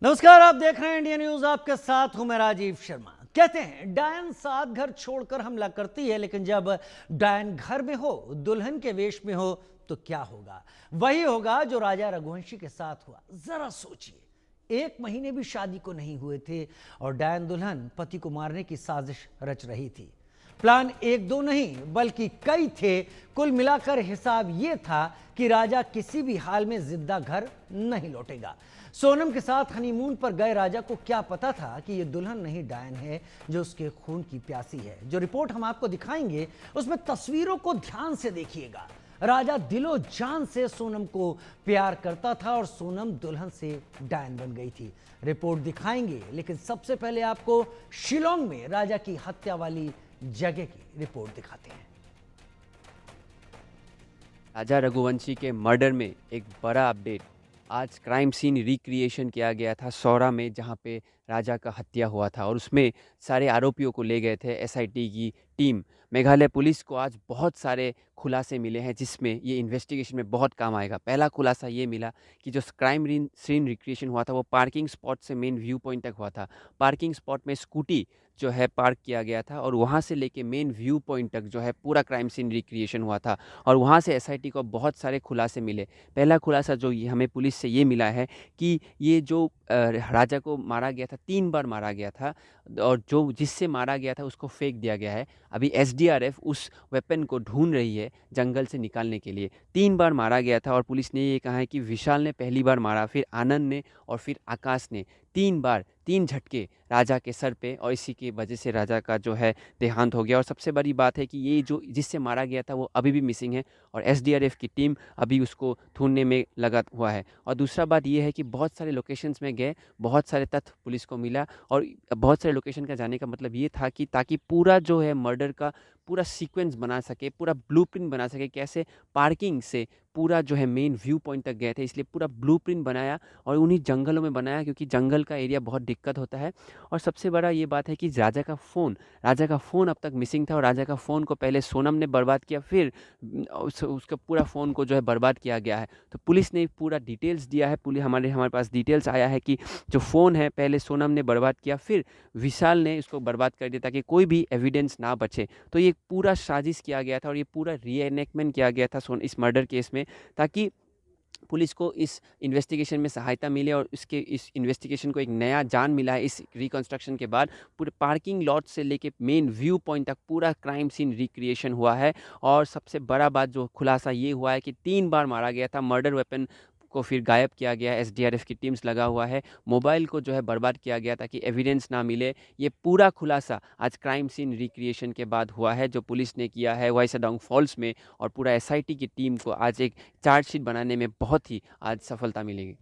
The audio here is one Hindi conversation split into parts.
नमस्कार, आप देख रहे हैं इंडिया न्यूज। आपके साथ हूं मैं राजीव शर्मा। कहते हैं डायन 7 घर छोड़कर हमला करती है, लेकिन जब डायन घर में हो, दुल्हन के वेश में हो, तो क्या होगा? वही होगा जो राजा रघुवंशी के साथ हुआ। जरा सोचिए, 1 महीने भी शादी को नहीं हुए थे और डायन दुल्हन पति को मारने की साजिश रच रही थी। प्लान 1-2 नहीं बल्कि कई थे। कुल मिलाकर हिसाब यह था कि राजा किसी भी हाल में जिंदा घर नहीं लौटेगा। सोनम के साथ हनीमून पर गए राजा को क्या पता था कि यह दुल्हन नहीं डायन है जो उसके खून की प्यासी है। जो रिपोर्ट हम आपको दिखाएंगे उसमें तस्वीरों को ध्यान से देखिएगा। राजा दिलो जान से सोनम को प्यार करता था और सोनम दुल्हन से डायन बन गई थी। रिपोर्ट दिखाएंगे, लेकिन सबसे पहले आपको शिलोंग में राजा की हत्या वाली जगह की रिपोर्ट दिखाते हैं। राजा रघुवंशी के मर्डर में एक बड़ा अपडेट। आज क्राइम सीन रिक्रिएशन किया गया था सौरा में, जहां पे राजा का हत्या हुआ था और उसमें सारे आरोपियों को ले गए थे एसआईटी की टीम। मेघालय पुलिस को आज बहुत सारे खुलासे मिले हैं जिसमें ये इन्वेस्टिगेशन में बहुत काम आएगा। पहला खुलासा ये मिला कि जो क्राइम सीन रिक्रिएशन हुआ था वो पार्किंग स्पॉट से मेन व्यू पॉइंट तक हुआ था। पार्किंग स्पॉट में स्कूटी जो है पार्क किया गया था और वहाँ से लेके मेन व्यू पॉइंट तक जो है पूरा क्राइम सीन रिक्रिएशन हुआ था और वहाँ से एसआईटी को बहुत सारे खुलासे मिले। पहला खुलासा जो ये हमें पुलिस से ये मिला है कि ये जो राजा को मारा गया था, 3 बार मारा गया था और जो जिससे मारा गया था उसको फेंक दिया गया है। अभी एसडीआरएफ उस वेपन को ढूंढ रही है जंगल से निकालने के लिए। 3 बार मारा गया था और पुलिस ने ये कहा है कि विशाल ने पहली बार मारा, फिर आनंद ने और फिर आकाश ने। 3 बार 3 झटके राजा के सर पे और इसी की वजह से राजा का जो है देहांत हो गया। और सबसे बड़ी बात है कि ये जो जिससे मारा गया था वो अभी भी मिसिंग है और एसडीआरएफ की टीम अभी उसको ढूंढने में लगा हुआ है। और दूसरा बात ये है कि बहुत सारे लोकेशंस में गए, बहुत सारे तथ्य पुलिस को मिला और बहुत सारे लोकेशन का जाने का मतलब ये था कि ताकि पूरा जो है मर्डर का पूरा सीक्वेंस बना सके, पूरा ब्लूप्रिंट बना सके, कैसे पार्किंग से पूरा जो है मेन व्यू पॉइंट तक गए थे, इसलिए पूरा ब्लूप्रिंट बनाया और उन्हीं जंगलों में बनाया क्योंकि जंगल का एरिया बहुत दिक्कत होता है। और सबसे बड़ा ये बात है कि राजा का फ़ोन अब तक मिसिंग था और राजा का फ़ोन को पहले सोनम ने बर्बाद किया, फिर उसका पूरा फ़ोन को जो है बर्बाद किया गया है। तो पुलिस ने पूरा डिटेल्स दिया है। हमारे पास डिटेल्स आया है कि जो फ़ोन है पहले सोनम ने बर्बाद किया, फिर विशाल ने इसको बर्बाद कर दिया ताकि कोई भी एविडेंस ना बचे। तो ये पूरा साजिश किया गया था और ये पूरा रीएनेक्टमेंट किया गया था इस मर्डर केस में, ताकि पुलिस को इस इन्वेस्टिगेशन में सहायता मिले और इस इन्वेस्टिगेशन को एक नया जान मिला है। इस रिकंस्ट्रक्शन के बाद पूरे पार्किंग लॉट से लेके मेन व्यू पॉइंट तक पूरा क्राइम सीन रिक्रिएशन हुआ है। और सबसे बड़ा बात जो खुलासा ये हुआ है कि 3 बार मारा गया था। मर्डर वेपन को फिर गायब किया गया है, एसडीआरएफ की टीम्स लगा हुआ है, मोबाइल को जो है बर्बाद किया गया ताकि एविडेंस ना मिले। ये पूरा खुलासा आज क्राइम सीन रिक्रिएशन के बाद हुआ है जो पुलिस ने किया है वाइसाडांग फॉल्स में। और पूरा एसआईटी की टीम को आज एक चार्जशीट बनाने में बहुत ही आज सफलता मिलेगी।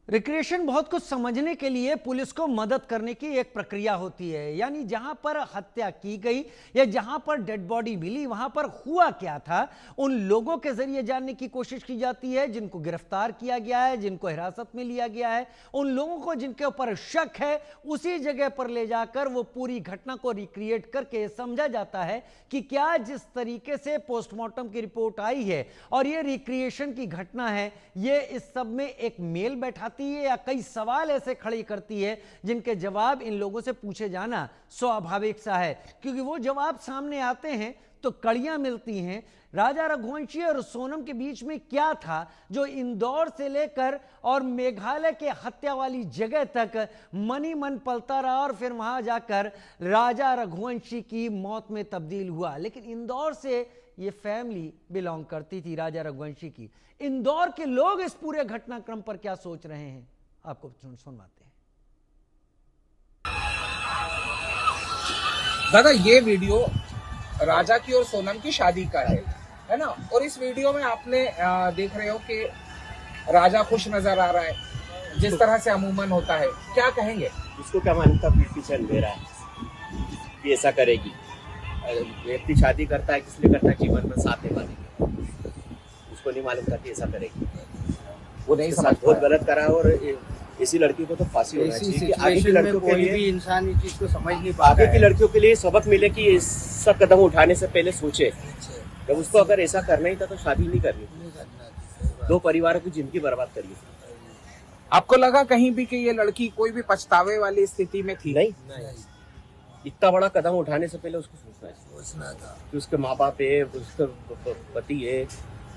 रिक्रिएशन बहुत कुछ समझने के लिए पुलिस को मदद करने की एक प्रक्रिया होती है। यानी जहां पर हत्या की गई या जहां पर डेड बॉडी मिली वहां पर हुआ क्या था, उन लोगों के जरिए जानने की कोशिश की जाती है जिनको गिरफ्तार किया गया है, जिनको हिरासत में लिया गया है। उन लोगों को जिनके ऊपर शक है उसी जगह पर ले जाकर वो पूरी घटना को रिक्रिएट करके समझा जाता है कि क्या जिस तरीके से पोस्टमार्टम की रिपोर्ट आई है और ये रिक्रिएशन की घटना है, ये इस सब में एक मेल बैठा है या कई सवाल ऐसे खड़े करती है जिनके जवाब इन लोगों से पूछे जाना स्वाभाविक सा है। क्योंकि वो जवाब सामने आते हैं तो कड़ियां मिलती हैं। राजा रघुवंशी और सोनम के बीच में क्या था जो इंदौर से लेकर और मेघालय के हत्या वाली जगह तक मन ही मन पलता रहा और फिर वहां जाकर राजा रघुवंशी की मौत में तब्दील हुआ। लेकिन इंदौर से ये फैमिली बिलोंग करती थी राजा रघुवंशी की। इंदौर के लोग इस पूरे घटनाक्रम पर क्या सोच रहे हैं, आपको सुनवाते हैं। दादा, ये वीडियो राजा की और सोनम की शादी का है ना? और इस वीडियो में आपने देख रहे हो कि राजा खुश नजर आ रहा है जिस तरह से अमूमन होता है। क्या कहेंगे? उसको क्या मालूम पीठ पीछे दे रहा है कि ऐसा करेगी। व्यक्ति शादी करता है किस लिए करता है? जीवन में साथ निभाने के। उसको नहीं मालूम था कि ऐसा करेगी। वो नहीं समझ, बहुत गलत करा। और ऐसी लड़की को तो फांसी होना चाहिए कि आगे की लड़कियों के लिए, भी इंसान इस चीज को समझ नहीं पा आगे की लड़कियों के लिए सबक मिले कि ऐसा कदम उठाने से पहले सोचे। जब उसको अगर ऐसा करना ही था तो शादी नहीं करनी, 2 परिवारों की जिंदगी बर्बाद करी। आपको लगा कहीं भी कि ये लड़की कोई भी पछतावे वाली स्थिति में थी? नहीं, इतना बड़ा कदम उठाने से पहले उसको सोचना था कि उसके माँ बाप है, उसका पति है,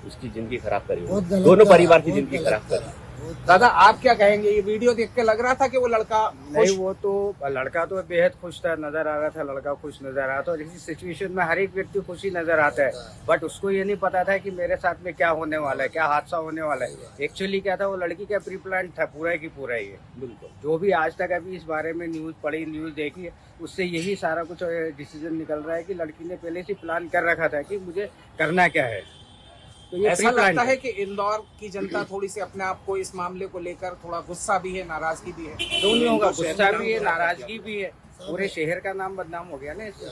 उसकी जिंदगी खराब करी, दोनों परिवार की जिंदगी खराब करी। दादा आप क्या कहेंगे? ये वीडियो देख के लग रहा था कि वो लड़का नहीं, वो तो लड़का तो बेहद खुश था, नजर आ रहा था, लड़का खुश नजर आ रहा था। और इसी सिचुएशन में हर एक व्यक्ति खुशी नजर आता है, बट उसको ये नहीं पता था कि मेरे साथ में क्या होने वाला है, क्या हादसा होने वाला है। एक्चुअली क्या था, वो लड़की का प्री प्लान था पूरा की पूरा ही है। बिल्कुल, जो भी आज तक अभी इस बारे में न्यूज पढ़ी, न्यूज देखी, उससे यही सारा कुछ डिसीजन निकल रहा है कि लड़की ने पहले से प्लान कर रखा था कि मुझे करना क्या है। तो ये ऐसा pre-planned लगता है कि इंदौर की जनता थोड़ी सी अपने आप को इस मामले को लेकर थोड़ा गुस्सा भी है, नाराजगी भी है। दोनों होगा, गुस्सा भी है, नाराजगी भी है। पूरे शहर का नाम बदनाम हो गया ना इससे।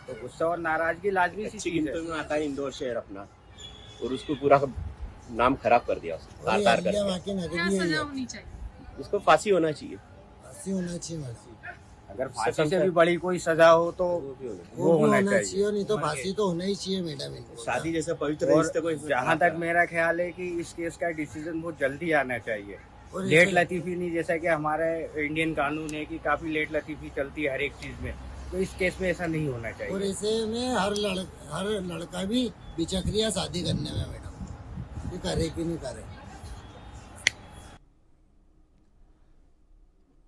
तो गुस्सा और नाराजगी लाजमी सी अच्छी चीज है। गिनती में आता है इंदौर शहर अपना, और उसको पूरा नाम खराब कर दिया उसने, तार-तार कर दिया। क्या सजा होनी चाहिए? उसको फांसी होना चाहिए। अगर फांसी से भी बड़ी कोई सजा हो तो वो होना चाहिए। नहीं तो फांसी तो होना ही चाहिए मैडम इनको। शादी जैसे पवित्र और रिश्ते को जहाँ तक मेरा ख्याल है कि इस केस का डिसीजन बहुत जल्दी आना चाहिए। और लेट ऐसे- लतीफी नहीं, जैसा कि हमारे इंडियन कानून है कि काफी लेट लतीफी चलती है हर एक चीज में, तो इस केस में ऐसा नहीं होना और चाहिए। ऐसे में हर लड़का भी बिचक्रिया शादी करने में मैडम, ये करे कि नहीं करे।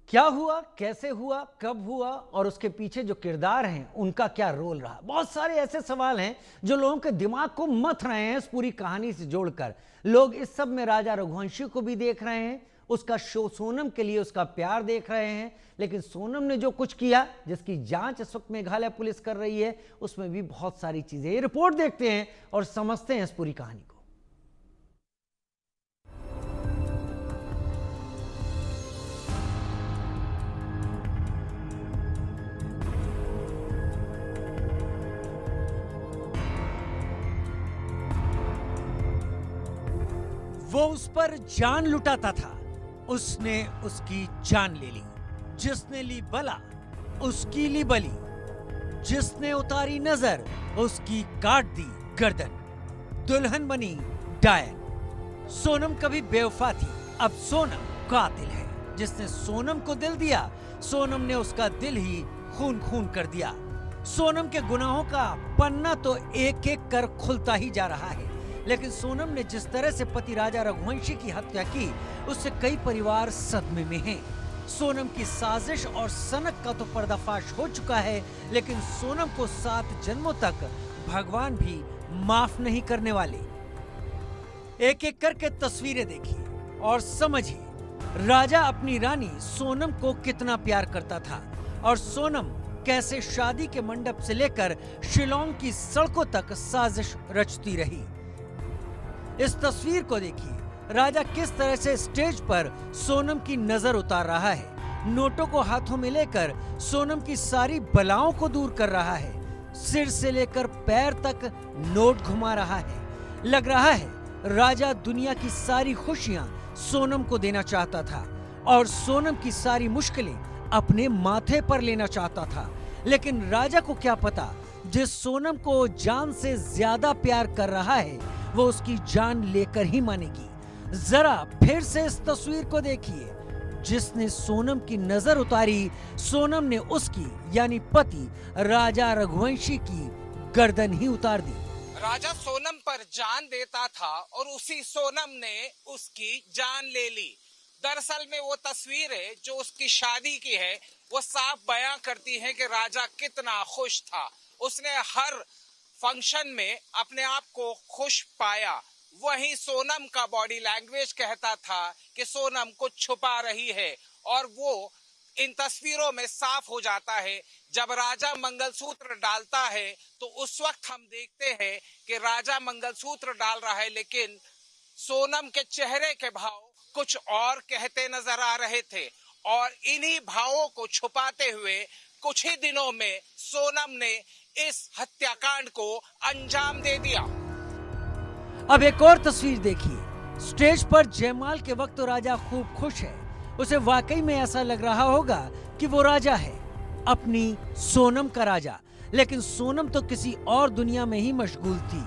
क्या हुआ, कैसे हुआ, कब हुआ और उसके पीछे जो किरदार हैं उनका क्या रोल रहा? बहुत सारे ऐसे सवाल हैं जो लोगों के दिमाग को मथ रहे हैं इस पूरी कहानी से जोड़कर। लोग इस सब में राजा रघुवंशी को भी देख रहे हैं, उसका शो सोनम के लिए उसका प्यार देख रहे हैं, लेकिन सोनम ने जो कुछ किया, जिसकी जांच इस वक्त मेघालय पुलिस कर रही है, उसमें भी बहुत सारी चीजें। ये रिपोर्ट देखते हैं और समझते हैं इस पूरी कहानी को। वो उस पर जान लुटाता था, उसने उसकी जान ले ली। जिसने ली बला उसकी ली बली, जिसने उतारी नजर उसकी काट दी गर्दन। दुल्हन बनी डायन। सोनम कभी बेवफा थी, अब सोनम कातिल है। जिसने सोनम को दिल दिया, सोनम ने उसका दिल ही खून खून कर दिया। सोनम के गुनाहों का पन्ना तो एक एक कर खुलता ही जा रहा है, लेकिन सोनम ने जिस तरह से पति राजा रघुवंशी की हत्या की, उससे कई परिवार सदमे में हैं। सोनम की साजिश और सनक का तो पर्दाफाश हो चुका है, लेकिन सोनम को 7 जन्मों तक भगवान भी माफ नहीं करने वाले। एक एक करके तस्वीरें देखिए और समझिए राजा अपनी रानी सोनम को कितना प्यार करता था और सोनम कैसे शादी के मंडप से लेकर शिलोंग की सड़कों तक साजिश रचती रही। इस तस्वीर को देखिए, राजा किस तरह से स्टेज पर सोनम की नजर उतार रहा है। नोटों को हाथों में लेकर सोनम की सारी बलाओं को दूर कर रहा है। सिर से लेकर पैर तक नोट घुमा रहा है। लग रहा है राजा दुनिया की सारी खुशियां सोनम को देना चाहता था और सोनम की सारी मुश्किलें अपने माथे पर लेना चाहता था। लेकिन राजा को क्या पता, जिस सोनम को जान से ज्यादा प्यार कर रहा है, वो उसकी जान लेकर ही मानेगी। जरा फिर से इस तस्वीर को देखिए। जिसने सोनम की नजर उतारी, सोनम ने उसकी यानी पति राजा रघुवंशी की गर्दन ही उतार दी। राजा सोनम पर जान देता था और उसी सोनम ने उसकी जान ले ली। दरअसल में वो तस्वीरें जो उसकी शादी की है, वो साफ बयां करती हैं कि राजा कितना खुश था। उसने हर फंक्शन में अपने आप को खुश पाया। वहीं सोनम का बॉडी लैंग्वेज कहता था कि सोनम कुछ छुपा रही है, और वो इन तस्वीरों में साफ हो जाता है। जब राजा मंगलसूत्र डालता है तो उस वक्त हम देखते हैं कि राजा मंगलसूत्र डाल रहा है, लेकिन सोनम के चेहरे के भाव कुछ और कहते नजर आ रहे थे। और इन्हीं भावों को छुपाते हुए कुछ ही दिनों में सोनम ने इस हत्याकांड को अंजाम दे दिया। अब एक और तस्वीर देखिए। स्टेज पर जयमाल के वक्त तो राजा खूब खुश है। उसे वाकई में ऐसा लग रहा होगा कि वो राजा है, अपनी सोनम का राजा। लेकिन सोनम तो किसी और दुनिया में ही मशगूल थी।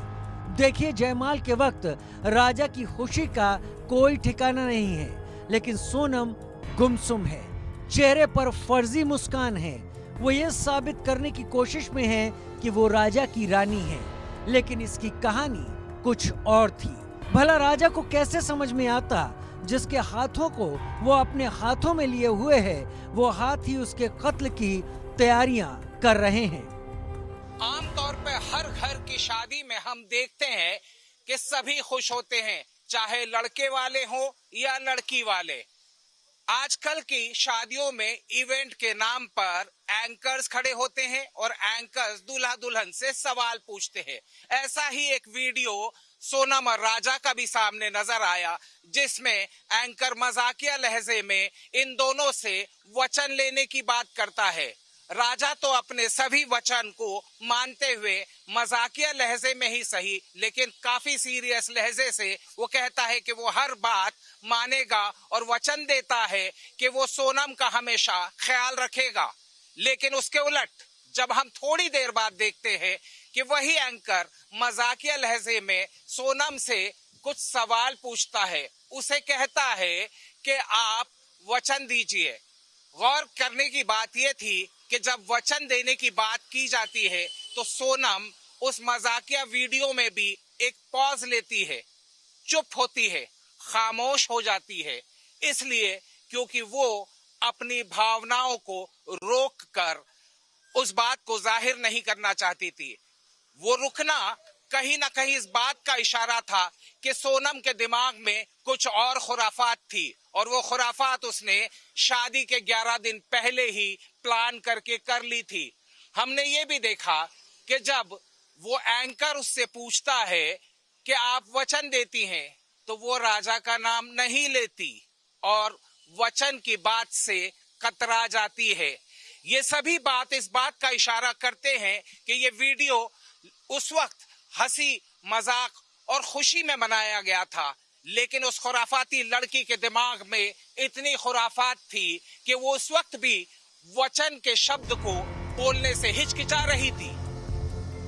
देखिए, जयमाल के वक्त राजा की खुशी का कोई ठिकाना नहीं है। लेकिन सोनम गुमसुम है। चेहरे पर फर्जी मुस्कान है। वो ये साबित करने की कोशिश में है कि वो राजा की रानी है, लेकिन इसकी कहानी कुछ और थी। भला राजा को कैसे समझ में आता जिसके हाथों को वो अपने हाथों में लिए हुए है, वो हाथ ही उसके कत्ल की तैयारियां कर रहे हैं। आमतौर पे हर घर की शादी में हम देखते हैं कि सभी खुश होते हैं, चाहे लड़के वाले हो या लड़की वाले। आजकल की शादियों में इवेंट के नाम पर एंकर्स खड़े होते हैं और एंकर्स दूल्हा दुल्हन से सवाल पूछते हैं। ऐसा ही एक वीडियो सोनम और राजा का भी सामने नजर आया, जिसमें एंकर मजाकिया लहजे में इन दोनों से वचन लेने की बात करता है। राजा तो अपने सभी वचन को मानते हुए मजाकिया लहजे में ही सही, लेकिन काफी सीरियस लहजे से वो कहता है कि वो हर बात मानेगा और वचन देता है कि वो सोनम का हमेशा ख्याल रखेगा। लेकिन उसके उलट जब हम थोड़ी देर बाद देखते हैं कि वही एंकर मजाकिया लहजे में सोनम से कुछ सवाल पूछता है, उसे कहता है कि आप वचन दीजिए। गौर करने की बात यह थी कि जब वचन देने की बात की जाती है तो सोनम उस मजाकिया वीडियो में भी एक पॉज लेती है, चुप होती है, खामोश हो जाती है, इसलिए क्योंकि वो अपनी भावनाओं को रोक कर उस बात को जाहिर नहीं करना चाहती थी। वो रुकना कहीं ना कहीं इस बात का इशारा था कि सोनम के दिमाग में कुछ और खुराफात थी, और वो खुराफात उसने शादी के 11 दिन पहले ही प्लान करके कर ली थी। हमने ये भी देखा कि जब वो एंकर उससे पूछता है कि आप वचन देती हैं, तो वो राजा का नाम नहीं लेती और वचन की बात से कतरा जाती है। ये सभी बात इस बात का इशारा करते हैं कि ये वीडियो उस वक्त हंसी मजाक और खुशी में बनाया गया था, लेकिन उस खुराफाती लड़की के दिमाग में इतनी खुराफात थी कि वो उस वक्त भी वचन के शब्द को बोलने से हिचकिचा रही थी।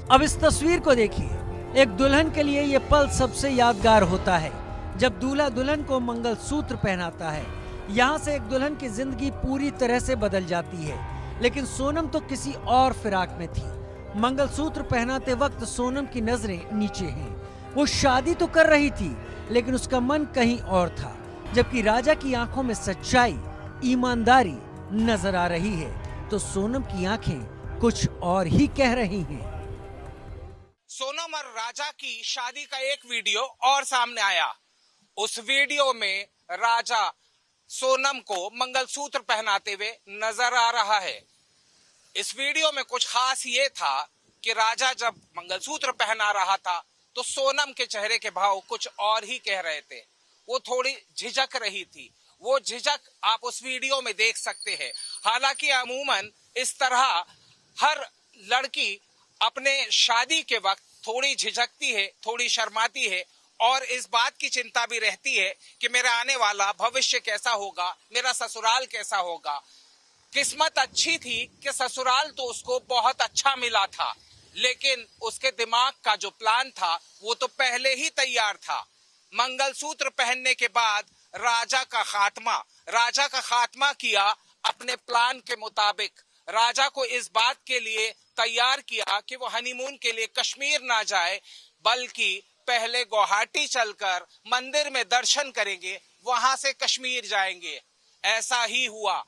अब इस तस्वीर को देखिए। एक दुल्हन के लिए ये पल सबसे यादगार होता है जब दूल्हा दुल्हन को मंगलसूत्र पहनाता है। यहाँ से एक दुल्हन की जिंदगी पूरी तरह से बदल जाती है, लेकिन सोनम तो किसी और फिराक में थी। मंगलसूत्र पहनाते वक्त सोनम की नजरें नीचे हैं। वो शादी तो कर रही थी, लेकिन उसका मन कहीं और था, जबकि राजा की आंखों में सच्चाई, ईमानदारी नजर आ रही है, तो सोनम की आंखें कुछ और ही कह रही हैं। सोनम और राजा की शादी का एक वीडियो और सामने आया। उस वीडियो में राजा सोनम को मंगलसूत्र पहनाते हुए नजर आ रहा है। इस वीडियो में कुछ खास ये था कि राजा जब मंगलसूत्र पहना रहा था तो सोनम के चेहरे के भाव कुछ और ही कह रहे थे। वो थोड़ी झिझक रही थी। वो झिझक आप उस वीडियो में देख सकते हैं। हालांकि अमूमन इस तरह हर लड़की अपने शादी के वक्त थोड़ी झिझकती है, थोड़ी शर्माती है, और इस बात की चिंता भी रहती है कि मेरा आने वाला भविष्य कैसा होगा, मेरा ससुराल कैसा होगा। किस्मत अच्छी थी कि ससुराल तो उसको बहुत अच्छा मिला था, लेकिन उसके दिमाग का जो प्लान था वो तो पहले ही तैयार था। मंगलसूत्र पहनने के बाद राजा का खात्मा किया अपने प्लान के मुताबिक। राजा को इस बात के लिए तैयार किया कि वो हनीमून के लिए कश्मीर ना जाए, बल्कि पहले गुवाहाटी चलकर मंदिर में दर्शन करेंगे, वहां से कश्मीर जाएंगे। ऐसा ही हुआ।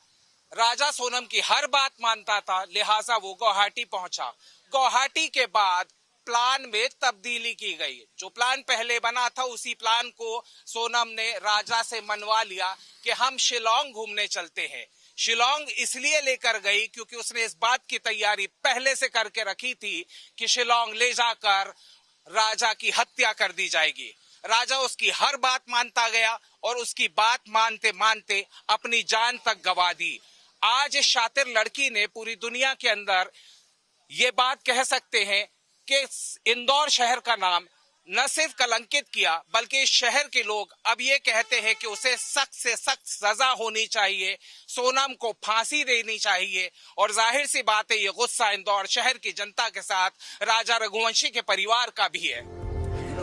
राजा सोनम की हर बात मानता था, लिहाजा वो गुवाहाटी पहुंचा। गुवाहाटी के बाद प्लान में तब्दीली की गई। जो प्लान पहले बना था उसी प्लान को सोनम ने राजा से मनवा लिया कि हम शिलोंग घूमने चलते हैं। शिलोंग इसलिए लेकर गई क्योंकि उसने इस बात की तैयारी पहले से करके रखी थी कि शिलोंग ले जाकर राजा की हत्या कर दी जाएगी। राजा उसकी हर बात मानता गया और उसकी बात मानते मानते अपनी जान तक गंवा दी। आज इस शातिर लड़की ने पूरी दुनिया के अंदर ये बात कह सकते हैं कि इंदौर शहर का नाम न सिर्फ कलंकित किया, बल्कि इस शहर के लोग अब ये कहते हैं कि उसे सख्त से सख्त सजा होनी चाहिए, सोनम को फांसी देनी चाहिए। और जाहिर सी बात है, ये गुस्सा इंदौर शहर की जनता के साथ राजा रघुवंशी के परिवार का भी है।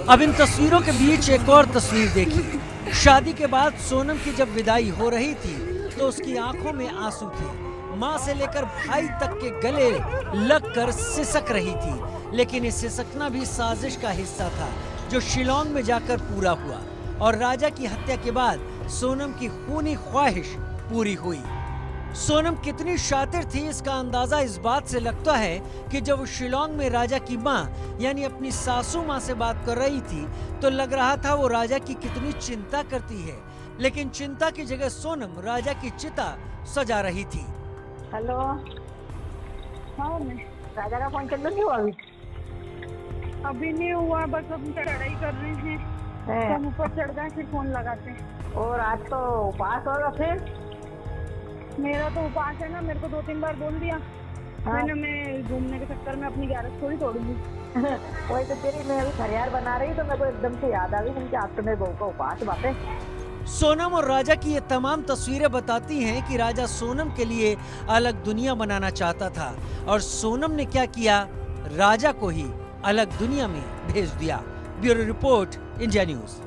अब इन तस्वीरों के बीच एक और तस्वीर देखिए। शादी के बाद सोनम की जब विदाई हो रही थी तो उसकी आंखों में आंसू थे। मां से लेकर भाई तक के गले लगकर सिसक रही थी, लेकिन ये सिसकना भी साजिश का हिस्सा था जो शिलांग में जाकर पूरा हुआ और राजा की हत्या के बाद सोनम की खूनी ख्वाहिश पूरी हुई। सोनम कितनी शातिर थी इसका अंदाजा इस बात से लगता है कि जब वो शिलांग में राजा की मां यानी अपनी सासू मां से बात कर रही थी तो लग रहा था वो राजा की कितनी चिंता करती है, लेकिन चिंता की जगह सोनम राजा की चिता सजा रही थी। हेलो, हाँ राजा का फोन चल रही हुआ अभी नहीं हुआ, बस हम चढ़ाई कर रहे हैं, हम ऊपर चढ़ गए फिर फोन लगाते हैं। और आज तो उपवास होगा फिर? मेरा तो उपवास है ना, मेरे को 2-3 बार बोल दिया। हाँ। मैं घूमने के चक्कर में अपनी 11 थोड़ी तोड़ूंगी। वही तो तेरी मैं अभी खरियार बना रही तो मेरे को एकदम से याद आ गई उनके आज तो मेरे बहू का उपवास बातें। सोनम और राजा की ये तमाम तस्वीरें बताती हैं कि राजा सोनम के लिए अलग दुनिया बनाना चाहता था और सोनम ने क्या किया, राजा को ही अलग दुनिया में भेज दिया। Bureau report, India news.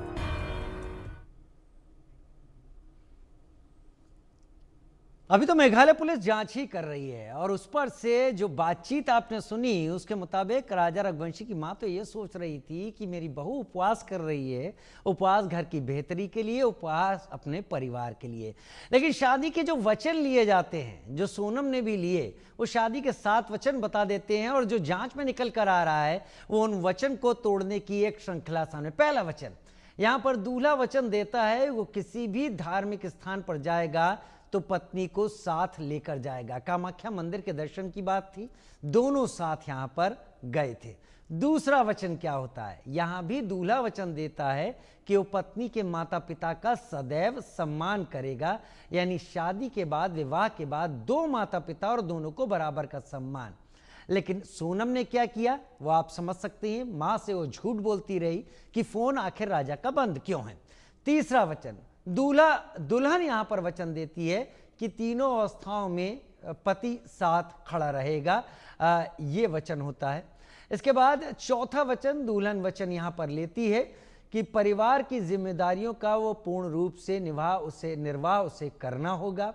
अभी तो मेघालय पुलिस जांच ही कर रही है और उस पर से जो बातचीत आपने सुनी उसके मुताबिक राजा रघुवंशी की मां तो ये सोच रही थी कि मेरी बहू उपवास कर रही है, उपवास घर की बेहतरी के लिए, उपवास अपने परिवार के लिए। लेकिन शादी के जो वचन लिए जाते हैं, जो सोनम ने भी लिए, वो शादी के 7 वचन बता देते हैं और जो जांच में निकल कर आ रहा है वो उन वचन को तोड़ने की एक श्रृंखला सामने। पहला वचन यहाँ पर दूल्हा वचन देता है वो किसी भी धार्मिक स्थान पर जाएगा तो पत्नी को साथ लेकर जाएगा। कामाख्या मंदिर के दर्शन की बात थी, दोनों साथ यहां पर गए थे। दूसरा वचन क्या होता है, यहां भी दूल्हा वचन देता है कि वो पत्नी के माता पिता का सदैव सम्मान करेगा, यानी शादी के बाद, विवाह के बाद 2 माता पिता और दोनों को बराबर का सम्मान। लेकिन सोनम ने क्या किया वो आप समझ सकते हैं। मां से वो झूठ बोलती रही कि फोन आखिर राजा का बंद क्यों है। तीसरा वचन, दुल्हन यहां पर वचन देती है कि तीनों अवस्थाओं में पति साथ खड़ा रहेगा, ये वचन होता है। इसके बाद चौथा वचन, दुल्हन वचन यहां पर लेती है कि परिवार की जिम्मेदारियों का वो पूर्ण रूप से निर्वाह उसे करना होगा।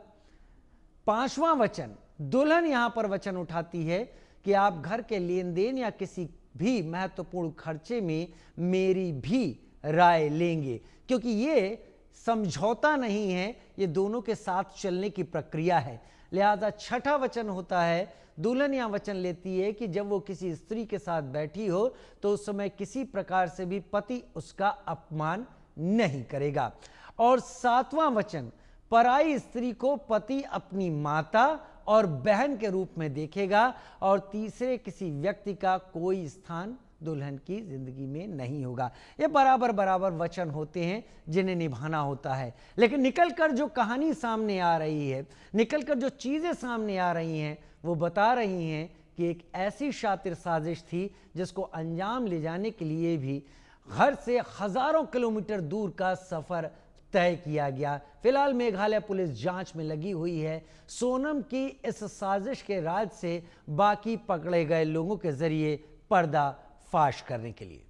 5वां वचन, दुल्हन यहां पर वचन उठाती है कि आप घर के लेन देन या किसी भी महत्वपूर्ण खर्चे में मेरी भी राय लेंगे, क्योंकि ये समझौता नहीं है, ये दोनों के साथ चलने की प्रक्रिया है। लिहाजा छठा वचन होता है, दुल्हन यहां वचन लेती है कि जब वो किसी स्त्री के साथ बैठी हो तो उस समय किसी प्रकार से भी पति उसका अपमान नहीं करेगा। और 7वां वचन, पराई स्त्री को पति अपनी माता और बहन के रूप में देखेगा और तीसरे किसी व्यक्ति का कोई स्थान दुल्हन की जिंदगी में नहीं होगा। ये बराबर बराबर वचन होते हैं जिन्हें निभाना होता है। लेकिन निकलकर जो कहानी सामने आ रही है, निकलकर जो चीजें सामने आ रही हैं, वो बता रही हैं कि एक ऐसी शातिर साजिश थी जिसको अंजाम ले जाने के लिए भी घर से हजारों किलोमीटर दूर का सफर तय किया गया। फिलहाल मेघालय पुलिस जांच में लगी हुई है सोनम की इस साजिश के राज से बाकी पकड़े गए लोगों के जरिए पर्दा फाश करने के लिए।